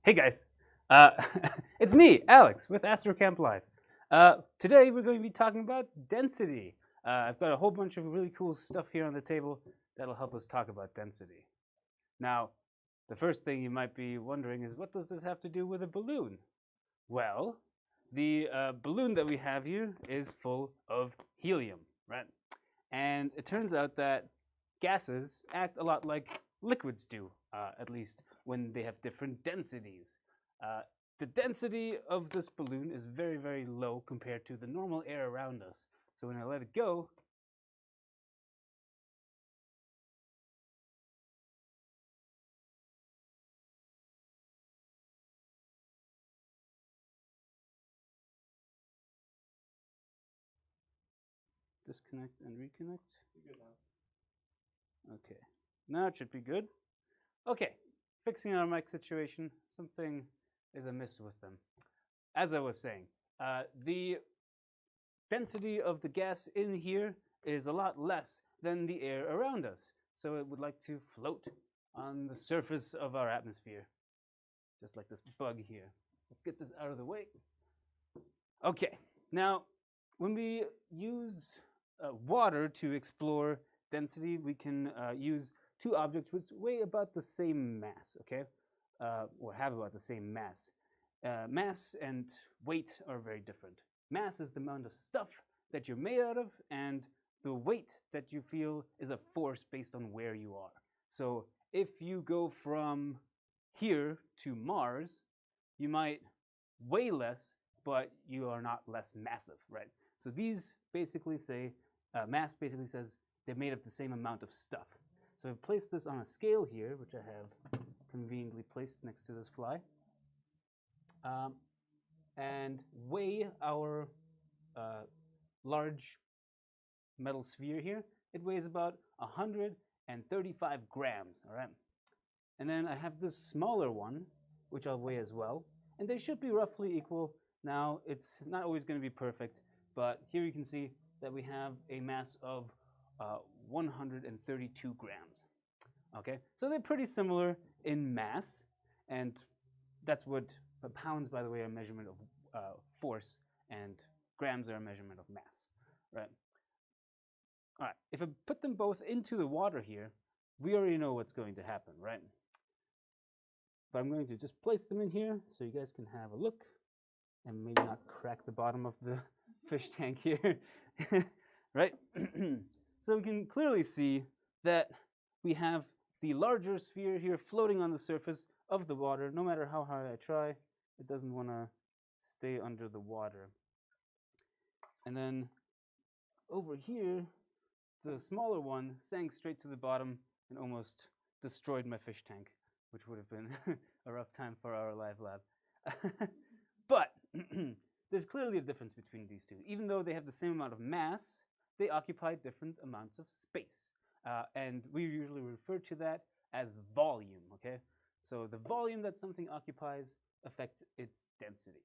Hey guys, uh, it's me, Alex, with AstroCamp Live. Today we're going to be talking about density. I've got a whole bunch of really cool stuff here on the table that'll help us talk about density. Now, the first thing you might be wondering is, what does this have to do with a balloon? Well, the balloon that we have here is full of helium, right? And it turns out that gases act a lot like liquids do, at least when they have different densities. Uh, the density of this balloon is very, very low compared to the normal air around us. So when I let it go, disconnect and reconnect. You're good now. Okay, now it should be good. Okay, fixing our mic situation. Something is amiss with them. As I was saying, the density of the gas in here is a lot less than the air around us. So it would like to float on the surface of our atmosphere, just like this bug here. Let's get this out of the way. Okay, now when we use water to explore density, we can use two objects which weigh about the same mass, okay? Or have about the same mass. Mass and weight are very different. Mass is the amount of stuff that you're made out of, and the weight that you feel is a force based on where you are. So if you go from here to Mars, you might weigh less, but you are not less massive, right? So these basically say, mass basically says they're made of the same amount of stuff. So I've placed this on a scale here, which I have conveniently placed next to this fly, and weigh our large metal sphere here. It weighs about 135 grams, all right? And then I have this smaller one, which I'll weigh as well, and they should be roughly equal. Now, it's not always going to be perfect, but here you can see that we have a mass of 132 grams. Okay, so they're pretty similar in mass, and that's what pounds, by the way, are a measurement of force, and grams are a measurement of mass, right? All right, if I put them both into the water here, we already know what's going to happen, right? But I'm going to just place them in here so you guys can have a look and maybe not crack the bottom of the fish tank here, right? So we can clearly see that we have the larger sphere here floating on the surface of the water. No matter how hard I try, it doesn't want to stay under the water. And then over here, the smaller one sank straight to the bottom and almost destroyed my fish tank, which would have been a rough time for our LiveLab. But there's clearly a difference between these two. Even though they have the same amount of mass, they occupy different amounts of space. And we usually refer to that as volume, okay? So the volume that something occupies affects its density,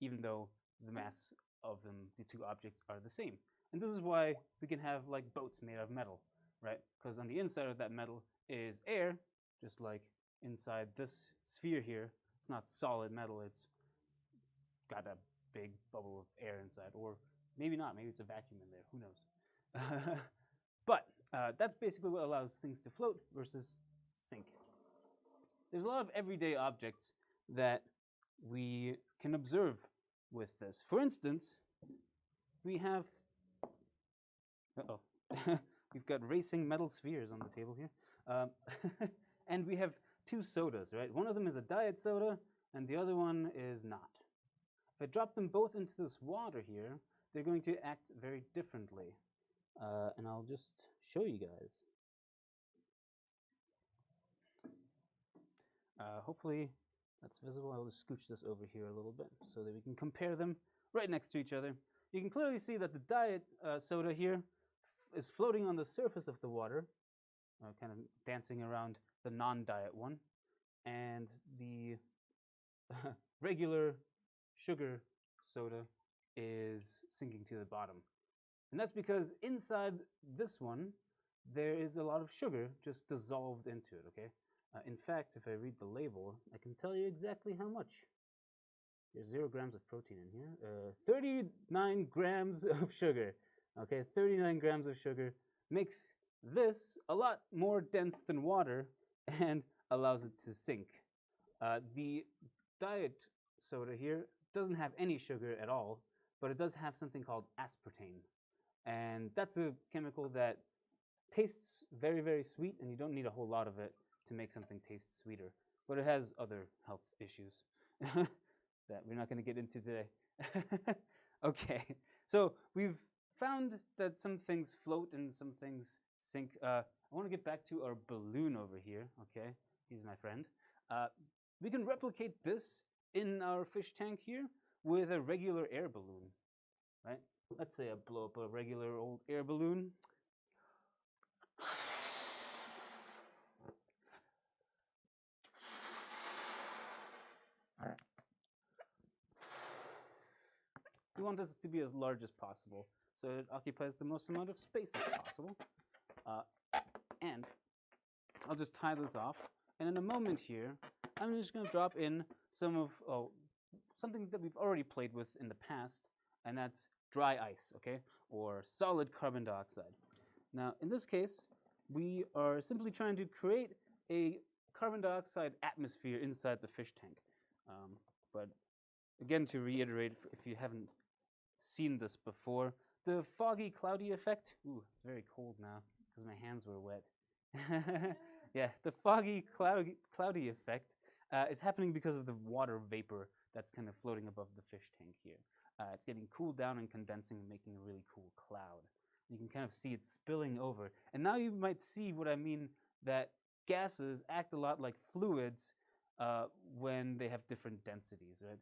even though the mass of them, the two objects, are the same. And this is why we can have like boats made of metal, right? Because on the inside of that metal is air, just like inside this sphere here. It's not solid metal, it's got a big bubble of air inside, or maybe not, maybe it's a vacuum in there, who knows. But that's basically what allows things to float versus sink. There's a lot of everyday objects that we can observe with this. For instance, we have, we've got racing metal spheres on the table here. And we have two sodas, right? One of them is a diet soda, and the other one is not. If I drop them both into this water here, they're going to act very differently. And I'll just show you guys. Hopefully that's visible. I'll just scooch this over here a little bit so that we can compare them right next to each other. You can clearly see that the diet soda here is floating on the surface of the water, kind of dancing around the non-diet one. And the regular sugar soda is sinking to the bottom. And that's because inside this one, there is a lot of sugar just dissolved into it, okay? In fact, if I read the label, I can tell you exactly how much. There's 0 grams of protein in here. 39 grams of sugar. Okay, 39 grams of sugar makes this a lot more dense than water and allows it to sink. The diet soda here doesn't have any sugar at all, but it does have something called aspartame. And that's a chemical that tastes very, very sweet, and you don't need a whole lot of it to make something taste sweeter. But it has other health issues that we're not going to get into today. Okay, so we've found that some things float and some things sink. I want to get back to our balloon over here. Okay, he's my friend. We can replicate this in our fish tank here with a regular air balloon, right? Let's say I blow up a regular old air balloon. We want this to be as large as possible, so it occupies the most amount of space as possible. And I'll just tie this off, and in a moment here, I'm just going to drop in some of something that we've already played with in the past, and that's dry ice, okay, or solid carbon dioxide. Now, in this case, we are simply trying to create a carbon dioxide atmosphere inside the fish tank. But again, to reiterate, if you haven't seen this before, the foggy, cloudy effect. Ooh, it's very cold now because my hands were wet. Yeah, the foggy, cloudy effect is happening because of the water vapor that's kind of floating above the fish tank here. It's getting cooled down and condensing and making a really cool cloud. You can kind of see it spilling over. And now you might see what I mean, that gases act a lot like fluids when they have different densities, right?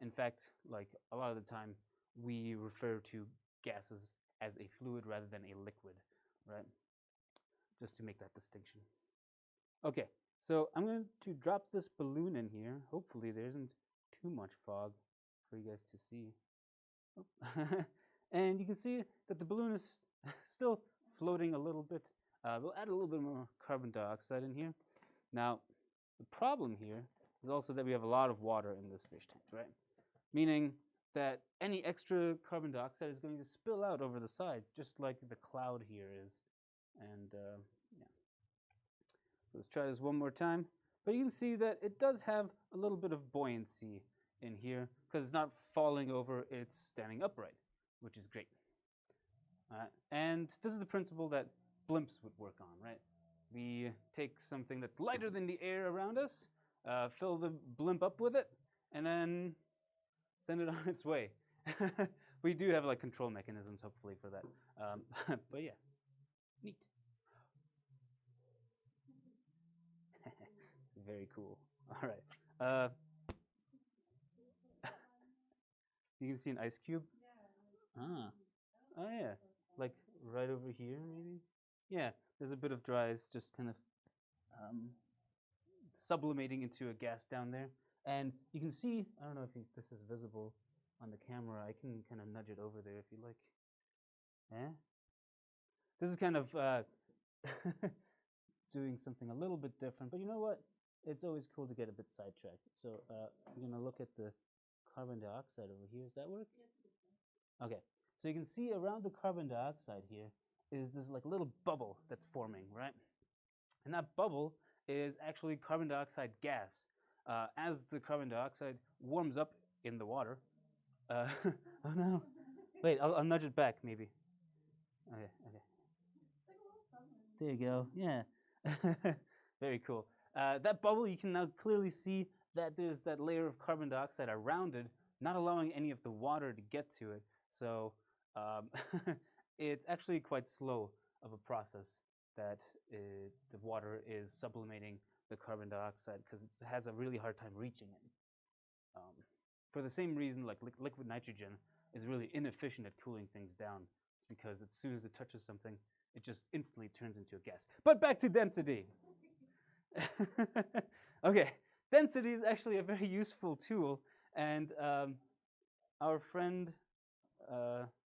In fact, like a lot of the time, we refer to gases as a fluid rather than a liquid, right? Just to make that distinction. Okay, so I'm going to drop this balloon in here. Hopefully there isn't too much fog for you guys to see. Oh. And you can see that the balloon is still floating a little bit. We'll add a little bit more carbon dioxide in here. Now, the problem here is also that we have a lot of water in this fish tank, right? Meaning that any extra carbon dioxide is going to spill out over the sides, just like the cloud here is. And yeah. Let's try this one more time. But you can see that it does have a little bit of buoyancy in here because it's not falling over, it's standing upright, which is great. And this is the principle that blimps would work on, right? We take something that's lighter than the air around us, fill the blimp up with it, and then send it on its way. We do have like control mechanisms, hopefully, for that. But yeah, neat. Very cool. All right. You can see an ice cube. Ah. Oh yeah. Like right over here, maybe. Yeah. There's a bit of dry ice just kind of sublimating into a gas down there, and you can see. I don't know if this is visible on the camera. I can kind of nudge it over there if you like. Yeah. This is kind of doing something a little bit different, but you know what? It's always cool to get a bit sidetracked. So we're gonna look at the carbon dioxide over here. Does that work? Yes. Okay. So you can see around the carbon dioxide here is this like little bubble that's forming, right? And that bubble is actually carbon dioxide gas. As the carbon dioxide warms up in the water, oh no! Wait, I'll nudge it back maybe. Okay, okay. There you go. Yeah. Very cool. That bubble, you can now clearly see that there's that layer of carbon dioxide around it, not allowing any of the water to get to it. So it's actually quite slow of a process that the water is sublimating the carbon dioxide because it has a really hard time reaching it. For the same reason, like liquid nitrogen is really inefficient at cooling things down. It's because as soon as it touches something, it just instantly turns into a gas. But back to density. Okay, density is actually a very useful tool, and our friend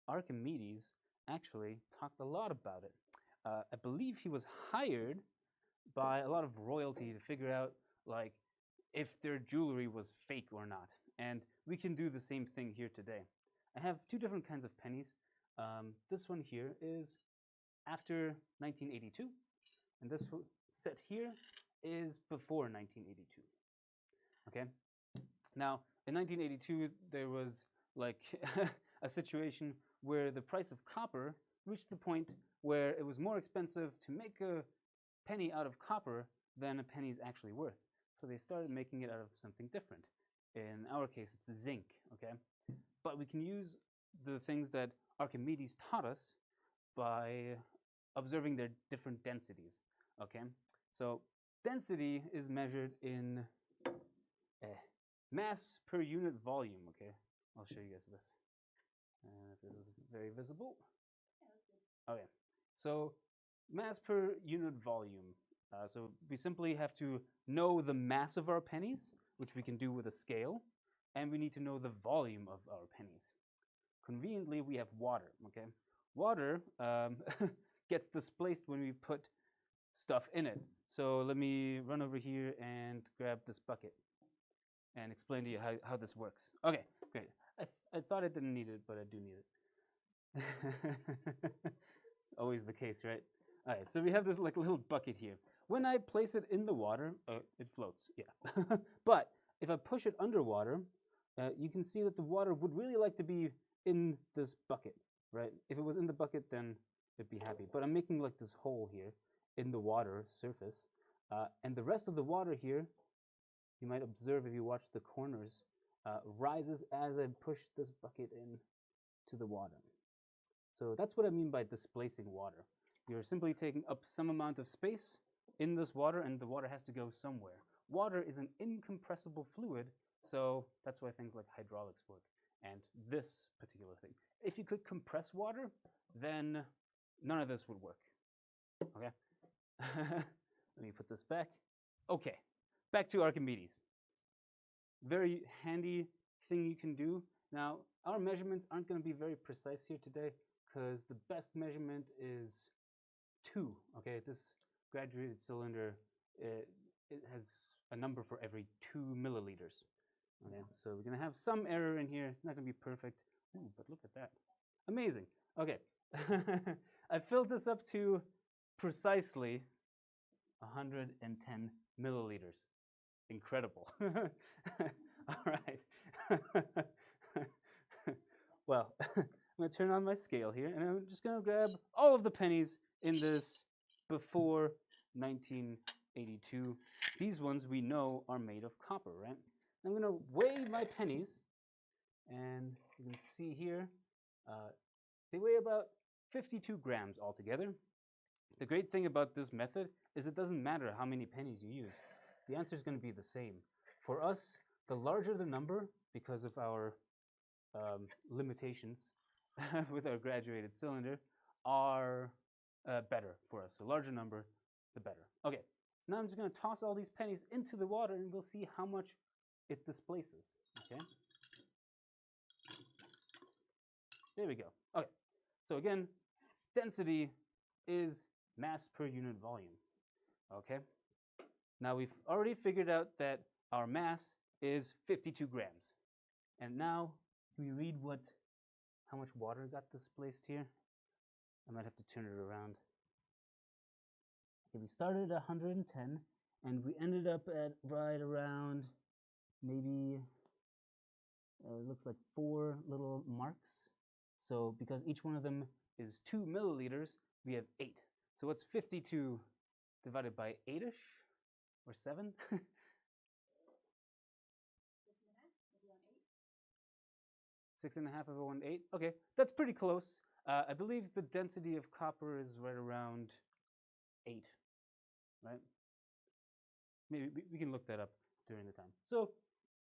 Archimedes actually talked a lot about it. I believe he was hired by a lot of royalty to figure out like if their jewelry was fake or not. And we can do the same thing here today. I have two different kinds of pennies. This one here is after 1982, and this set here is before 1982. Okay. Now, in 1982, there was like a situation where the price of copper reached the point where it was more expensive to make a penny out of copper than a penny is actually worth. So they started making it out of something different. In our case, it's zinc, okay? But we can use the things that Archimedes taught us by observing their different densities, okay? So density is measured in mass per unit volume, okay? I'll show you guys this. If it is very visible. Okay, so mass per unit volume. So we simply have to know the mass of our pennies, which we can do with a scale, and we need to know the volume of our pennies. Conveniently, we have water, okay? Water gets displaced when we put stuff in it. So let me run over here and grab this bucket and explain to you how this works. Okay, great. I thought I didn't need it, but I do need it. Always the case, right? All right, so we have this like little bucket here. When I place it in the water, it floats, yeah. But if I push it underwater, you can see that the water would really like to be in this bucket, right? If it was in the bucket, then it'd be happy. But I'm making like this hole here in the water surface. And the rest of the water here, you might observe if you watch the corners, rises as I push this bucket in to the water. So that's what I mean by displacing water. You're simply taking up some amount of space in this water, and the water has to go somewhere. Water is an incompressible fluid, so that's why things like hydraulics work, and this particular thing. If you could compress water, then none of this would work. Okay? Let me put this back. Okay, back to Archimedes. Very handy thing you can do. Now, our measurements aren't going to be very precise here today because the best measurement is 2. Okay, this graduated cylinder, it has a number for every 2 milliliters. Okay, so we're going to have some error in here. It's not going to be perfect. Ooh, but look at that. Amazing. Okay, I filled this up to precisely 110 milliliters. Incredible. All right. Well, I'm going to turn on my scale here, and I'm just going to grab all of the pennies in this before 1982. These ones we know are made of copper, right? I'm going to weigh my pennies, and you can see here, they weigh about 52 grams altogether. The great thing about this method is it doesn't matter how many pennies you use. The answer is going to be the same. For us, the larger the number, because of our limitations with our graduated cylinder, are better for us. So larger number, the better. Okay, so now I'm just going to toss all these pennies into the water, and we'll see how much it displaces. Okay. There we go. Okay, so again, density is mass per unit volume. Okay. Now we've already figured out that our mass is 52 grams. And now, can we read how much water got displaced here? I might have to turn it around. Okay, we started at 110, and we ended up at right around maybe, it looks like 4 little marks. So because each one of them is 2 milliliters, we have 8. So what's 52 divided by 8-ish? Or 7? 6.5 over 1/8. Okay, that's pretty close. I believe the density of copper is right around 8, right? Maybe we can look that up during the time. So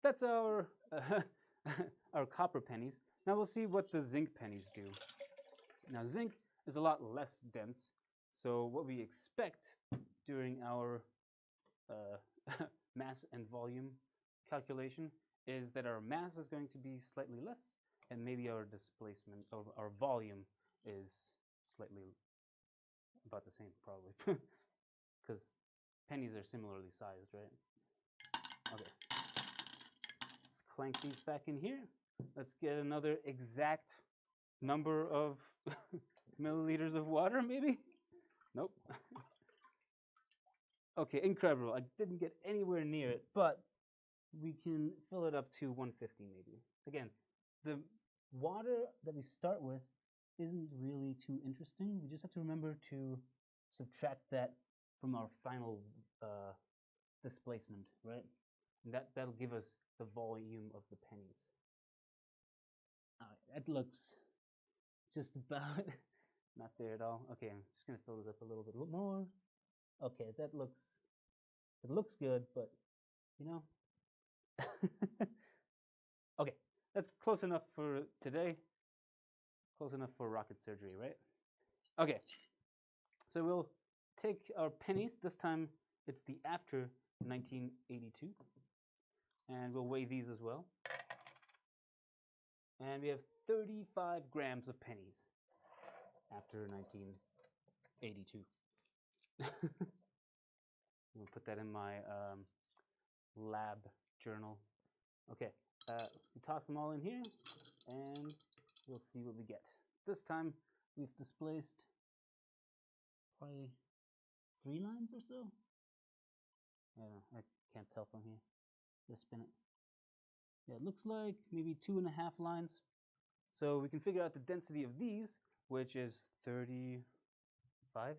that's our our copper pennies. Now we'll see what the zinc pennies do. Now zinc is a lot less dense, so what we expect during our mass and volume calculation is that our mass is going to be slightly less, and maybe our displacement or our volume is slightly about the same, probably, because pennies are similarly sized, right? Okay. Let's clank these back in here. Let's get another exact number of milliliters of water, maybe? Nope. Okay, incredible. I didn't get anywhere near it, but we can fill it up to 150 maybe. Again, the water that we start with isn't really too interesting. We just have to remember to subtract that from our final displacement, right? And that'll give us the volume of the pennies. All right, that looks just about not there at all. Okay, I'm just gonna fill this up a little bit more. Okay, it looks good, but you know. Okay, that's close enough for today. Close enough for rocket surgery, right? Okay, so we'll take our pennies. This time it's the after 1982. And we'll weigh these as well. And we have 35 grams of pennies after 1982. We'll put that in my lab journal. Okay, we toss them all in here, and we'll see what we get. This time, we've displaced probably 3 lines or so. I don't know, I can't tell from here. Just spin it. Yeah, it looks like maybe 2.5 lines. So we can figure out the density of these, which is 35,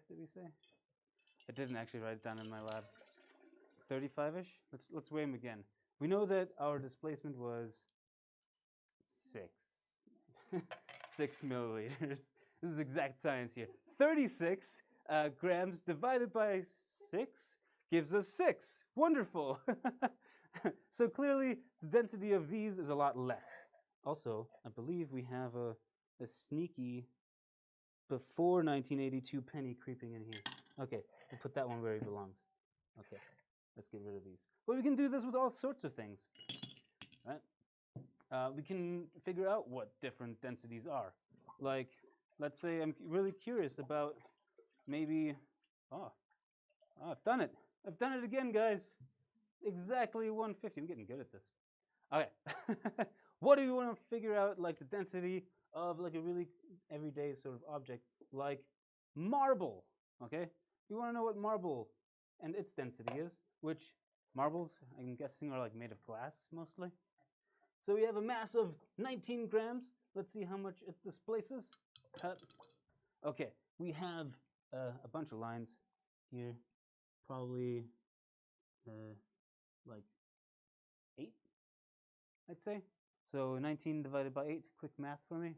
did we say? I didn't actually write it down in my lab. 35-ish? Let's weigh them again. We know that our displacement was 6. 6 milliliters. This is exact science here. 36 grams divided by 6 gives us 6. Wonderful. So clearly, the density of these is a lot less. Also, I believe we have a sneaky before 1982 penny creeping in here. Okay, we'll put that one where it belongs. Okay, let's get rid of these. But we can do this with all sorts of things, right? We can figure out what different densities are. Like, let's say I'm really curious about maybe, I've done it. I've done it again, guys. Exactly 150. I'm getting good at this. Okay. What do you want to figure out, like the density of like a really everyday sort of object, like marble? Okay. You want to know what marble and its density is, which marbles, I'm guessing, are like made of glass mostly. So we have a mass of 19 grams. Let's see how much it displaces. Okay, we have a bunch of lines here, probably like 8, I'd say. So 19 divided by 8, quick math for me.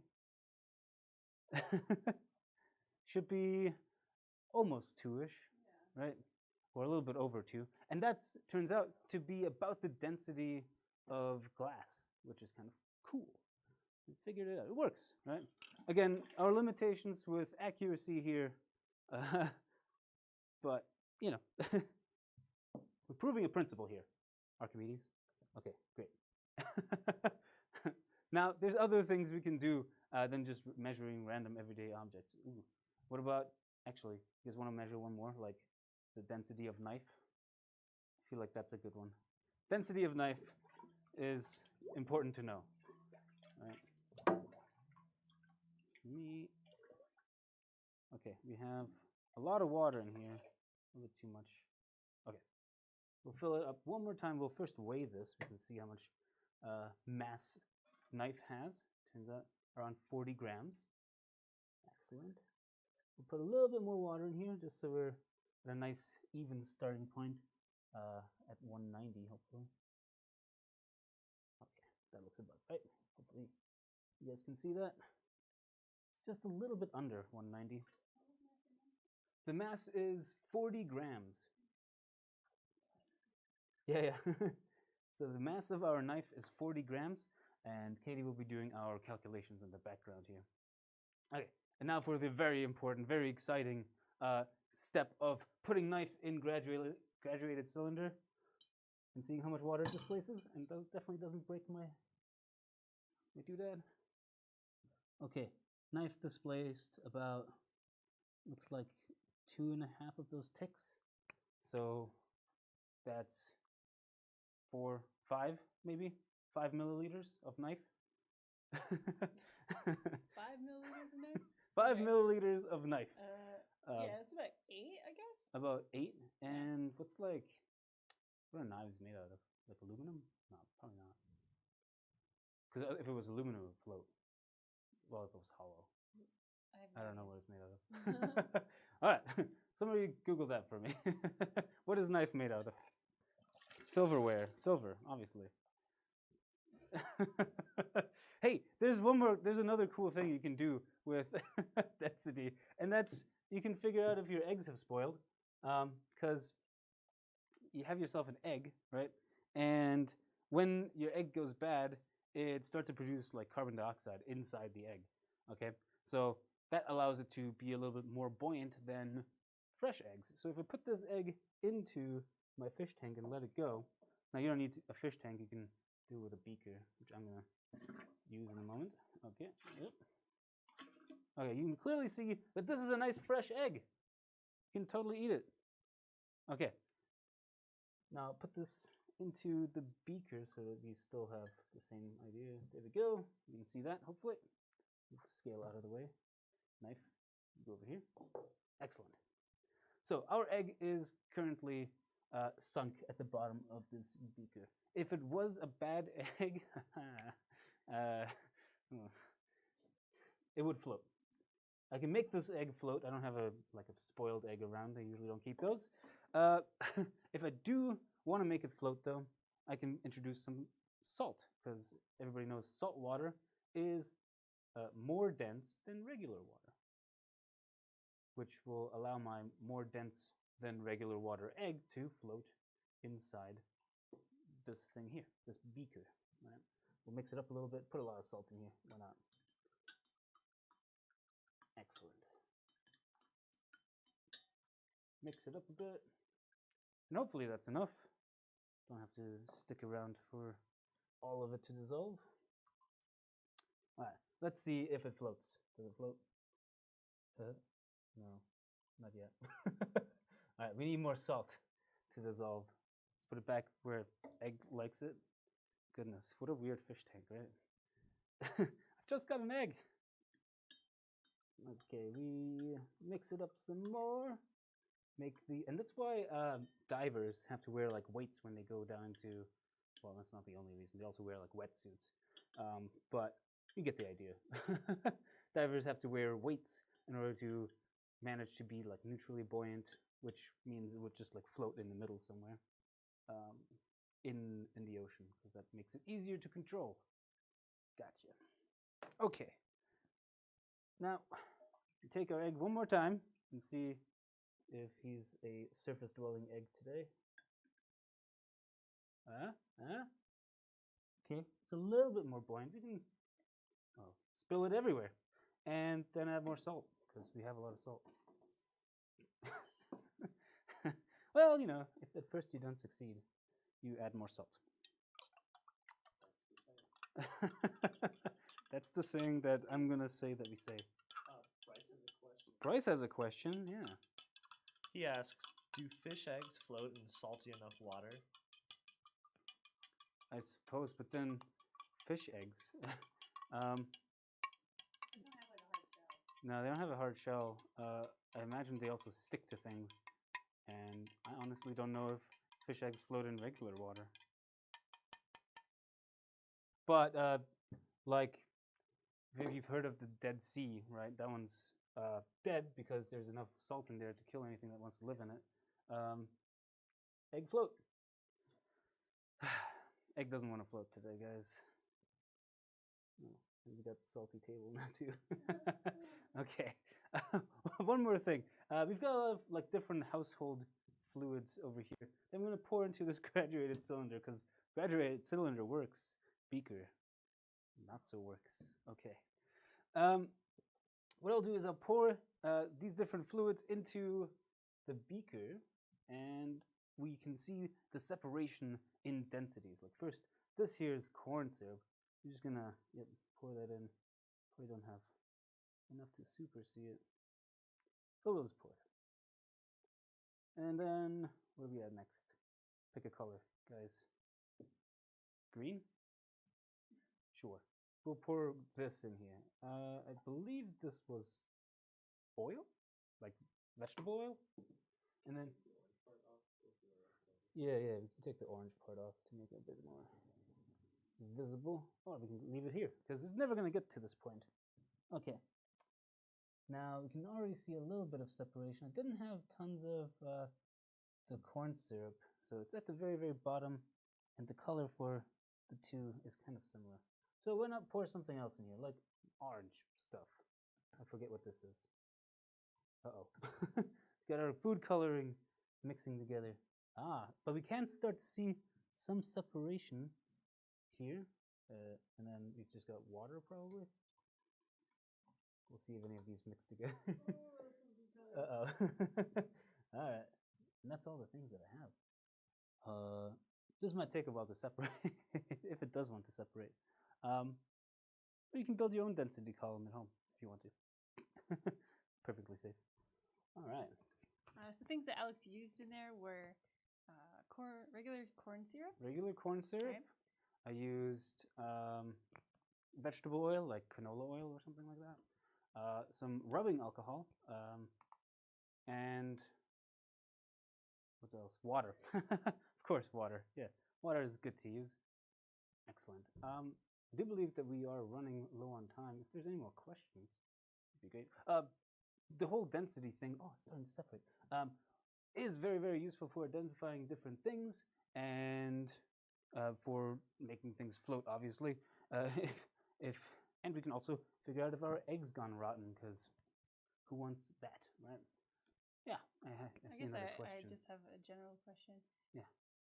Should be almost 2-ish, right? Or a little bit over 2. And that turns out to be about the density of glass, which is kind of cool. We figured it out. It works, right? Again, our limitations with accuracy here, but, you know, we're proving a principle here, Archimedes. Okay, great. Now, there's other things we can do than just measuring random everyday objects. Ooh. What about, actually, you guys want to measure one more, like the density of knife? I feel like that's a good one. Density of knife is important to know, right? Okay, we have a lot of water in here, a little bit too much. Okay, we'll fill it up one more time. We'll first weigh this. We can see how much mass knife has. Turns out around 40 grams. Excellent. We'll put a little bit more water in here just so we're at a nice even starting point at 190, hopefully. Okay, that looks about right. Hopefully you guys can see that. It's just a little bit under 190. The mass is 40 grams. Yeah. So the mass of our knife is 40 grams, and Katie will be doing our calculations in the background here. Okay, and now for the very important, very exciting step of putting knife in graduated cylinder and seeing how much water it displaces, and that definitely doesn't break my doodad. Okay, knife displaced about, looks like 2.5 of those ticks. So that's 4, 5, maybe 5 milliliters of knife. 5 milliliters of knife? 5 Okay. milliliters of knife. Yeah, it's about 8, I guess. About 8. And what's like, what are knives made out of? Like aluminum? No, probably not. Because if it was aluminum, it would float. Well, if it was hollow. I don't know what it's made out of. All right, somebody Google that for me. What is knife made out of? Silverware. Silver, obviously. Hey, there's another cool thing you can do with density, and that's you can figure out if your eggs have spoiled, because you have yourself an egg, right? And when your egg goes bad, it starts to produce like carbon dioxide inside the egg. Okay, so that allows it to be a little bit more buoyant than fresh eggs. So if I put this egg into my fish tank and let it go, now you don't need a fish tank. You can do it with a beaker, which I'm gonna use in a moment. Okay. Yep. Okay, you can clearly see that this is a nice fresh egg. You can totally eat it. Okay. Now put this into the beaker so that we still have the same idea. There we go. You can see that, hopefully. Move the scale out of the way. Knife, go over here. Excellent. So our egg is currently sunk at the bottom of this beaker. If it was a bad egg, it would float. I can make this egg float. I don't have a spoiled egg around. I usually don't keep those. If I do want to make it float, though, I can introduce some salt, because everybody knows salt water is more dense than regular water, which will allow my more dense than regular water egg to float inside this thing here, this beaker. Right? We'll mix it up a little bit, put a lot of salt in here. Why not? Excellent. Mix it up a bit. And hopefully that's enough. Don't have to stick around for all of it to dissolve. All right, let's see if it floats. Does it float? No, not yet. All right, we need more salt to dissolve. Let's put it back where egg likes it. Goodness, what a weird fish tank, right? I've just got an egg. Okay, we mix it up some more. And that's why divers have to wear like weights when they go down into, well, that's not the only reason. They also wear like wetsuits. But you get the idea. Divers have to wear weights in order to manage to be like neutrally buoyant, which means it would just like float in the middle somewhere in the ocean, because that makes it easier to control. Gotcha. Okay. Now, we take our egg one more time and see if he's a surface-dwelling egg today. Okay, it's a little bit more buoyant. We can spill it everywhere, and then add more salt, because we have a lot of salt. Well, you know, if at first you don't succeed, you add more salt. That's the saying that I'm gonna say that we say. Bryce has a question. Yeah. He asks, do fish eggs float in salty enough water? I suppose, but then fish eggs. No, they don't have a hard shell. I imagine they also stick to things, and I honestly don't know if fish eggs float in regular water. But like, if you've heard of the Dead Sea, right? That one's dead because there's enough salt in there to kill anything that wants to live in it. Egg float. Egg doesn't want to float today, guys. Oh, we got the salty table now too. Okay. One more thing. We've got a lot of like different household fluids over here. I'm going to pour into this graduated cylinder, because graduated cylinder works. Beaker, not so works. Okay. What I'll do is I'll pour these different fluids into the beaker, and we can see the separation in densities. Like first, this here is corn syrup. You're just gonna pour that in. Probably don't have enough to super see it. So we'll just pour it. And then, what do we add next? Pick a color, guys. Green? Sure. We'll pour this in here. I believe this was oil? Like vegetable oil? And then... Yeah, we can take the orange part off to make it a bit more visible. Or we can leave it here, because it's never going to get to this point. Okay. Now, we can already see a little bit of separation. I didn't have tons of the corn syrup, so it's at the very, very bottom, and the color for the two is kind of similar. So why not pour something else in here, like orange stuff. I forget what this is. Uh-oh. Got our food coloring mixing together. But we can start to see some separation here. And then we've just got water, probably. We'll see if any of these mix together. Uh-oh. All right. And that's all the things that I have. This might take a while to separate, if it does want to separate. But you can build your own density column at home if you want to. Perfectly safe. All right. So things that Alex used in there were regular corn syrup. Regular corn syrup. Okay. I used vegetable oil, like canola oil or something like that. Some rubbing alcohol, and what else? Water. Of course, water. Yeah, water is good to use. Excellent. I do believe that we are running low on time. If there's any more questions, it'd be great. The whole density thing, it's starting to separate, is very, very useful for identifying different things and for making things float, obviously. And we can also figure out if our egg's gone rotten, because who wants that, right? Yeah, I see another question. I just have a general question. Yeah.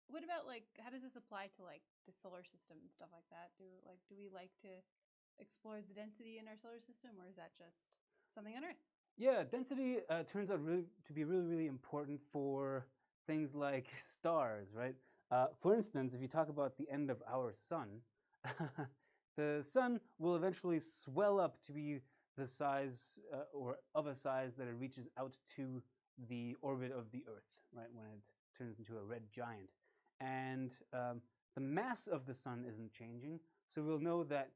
What about, like, how does this apply to, like, the solar system and stuff like that? Do we like to explore the density in our solar system, or is that just something on Earth? Yeah, density turns out to be really, really important for things like stars, right? For instance, if you talk about the end of our sun, the sun will eventually swell up to be the size or of a size that it reaches out to the orbit of the Earth, right, when it turns into a red giant. And the mass of the sun isn't changing, so we'll know that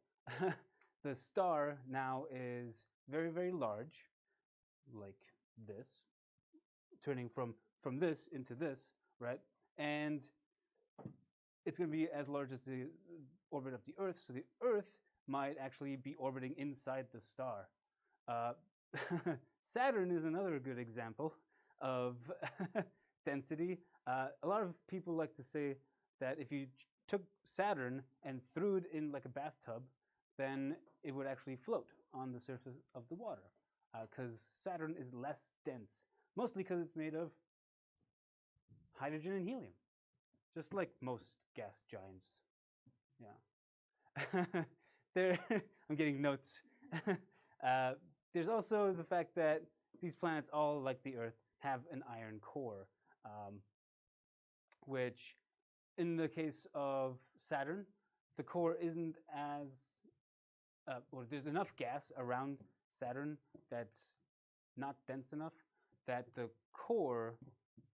the star now is very, very large, like this, turning from this into this, right? And it's going to be as large as the orbit of the Earth, so the Earth might actually be orbiting inside the star. Saturn is another good example of density. A lot of people like to say that if you took Saturn and threw it in like a bathtub, then it would actually float on the surface of the water, because Saturn is less dense, mostly because it's made of hydrogen and helium, just like most gas giants. Yeah. I'm getting notes. There's also the fact that these planets, all like the Earth, have an iron core, which in the case of Saturn, the core isn't as, or there's enough gas around Saturn that's not dense enough that the core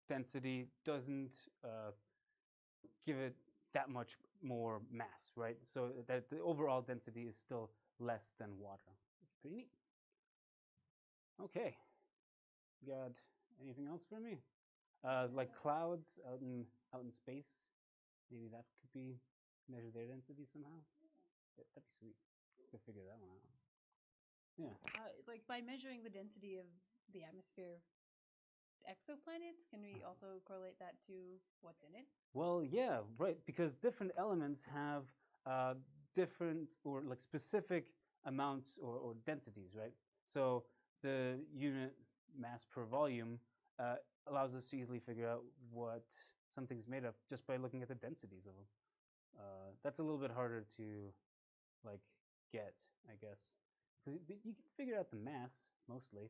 density doesn't give it that much more mass, right? So that the overall density is still less than water. It's pretty neat. Okay, got anything else for me? Like clouds out in space. Maybe that could be measure their density somehow. Yeah, that'd be sweet. Could figure that one out. Yeah. Like by measuring the density of the atmosphere of exoplanets, can we also correlate that to what's in it? Well, yeah, right. Because different elements have different or like specific amounts or densities, right? So the unit mass per volume allows us to easily figure out what something's made of just by looking at the densities of them. That's a little bit harder to like get, I guess, because you can figure out the mass mostly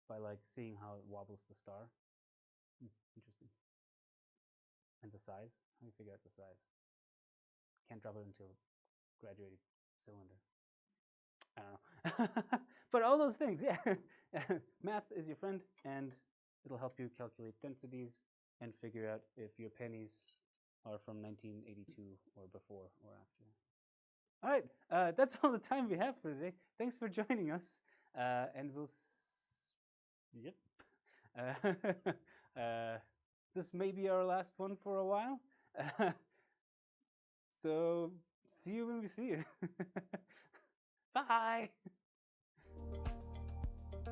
by like seeing how it wobbles the star. Interesting. And the size. How do you figure out the size? Can't drop it into a graduated cylinder. I don't know. But all those things, yeah. Math is your friend, and It'll help you calculate densities and figure out if your pennies are from 1982 or before or after. All right, that's all the time we have for today. Thanks for joining us, and we'll. Yep. This may be our last one for a while. So see you when we see you. Bye.